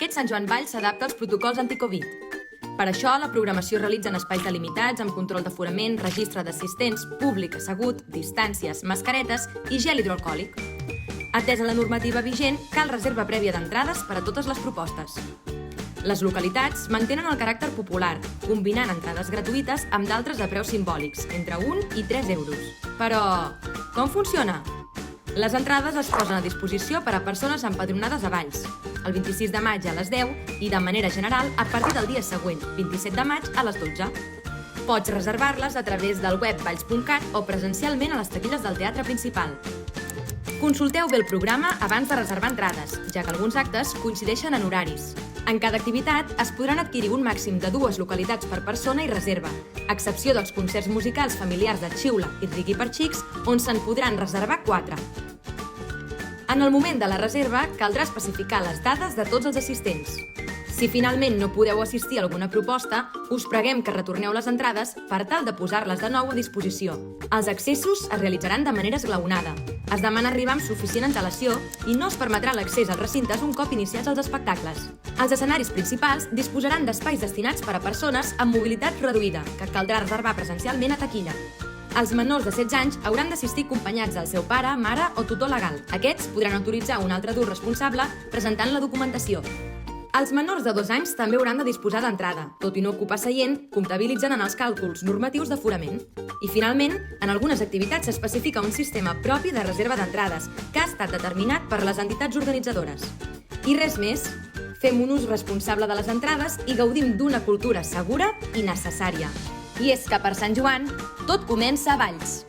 Aquest Sant Joan Vall s'adapta als protocols anticovid. Per això, la programació es realitza en espais delimitats, amb control d'aforament, registre d'assistents, públic assegut, distàncies, mascaretes i gel hidroalcohòlic. Atesa la normativa vigent, cal reserva prèvia d'entrades per a totes les propostes. Les localitats mantenen el caràcter popular, combinant entrades gratuïtes amb d'altres a preus simbòlics, entre 1 i 3 euros. Però, com funciona? Les entrades es posen a disposició per a persones empadronades a Valls, el 26 de maig a les 10 i, de manera general, a partir del dia següent, 27 de maig a les 12. Pots reservar-les a través del web valls.cat o presencialment a les taquilles del teatre principal. Consulteu bé el programa abans de reservar entrades, ja que alguns actes coincideixen en horaris. En cada activitat es podran adquirir un màxim de 2 localitats per persona i reserva, a excepció dels concerts musicals familiars de xiula i rigui per xics, on se'n podran reservar 4. En el moment de la reserva, caldrà especificar les dades de tots els assistents. Si finalment no podeu assistir a alguna proposta, us preguem que retorneu les entrades per tal de posar-les de nou a disposició. Els accessos es realitzaran de manera esglaonada. Es demana arribar amb suficient antelació i no es permetrà l'accés als recintes un cop iniciats els espectacles. Els escenaris principals disposaran d'espais destinats per a persones amb mobilitat reduïda, que caldrà reservar presencialment a taquilla. Els menors de 16 anys hauran d'assistir acompanyats del seu pare, mare o tutor legal. Aquests podran autoritzar un altre adult responsable presentant la documentació. Els menors de 2 anys també hauran de disposar d'entrada, tot i no ocupar seient, comptabilitzen en els càlculs normatius d'aforament. I finalment, en algunes activitats s'especifica un sistema propi de reserva d'entrades, que ha estat determinat per les entitats organitzadores. I res més, fem un ús responsable de les entrades i gaudim d'una cultura segura i necessària. I és que per Sant Joan, tot comença a Valls.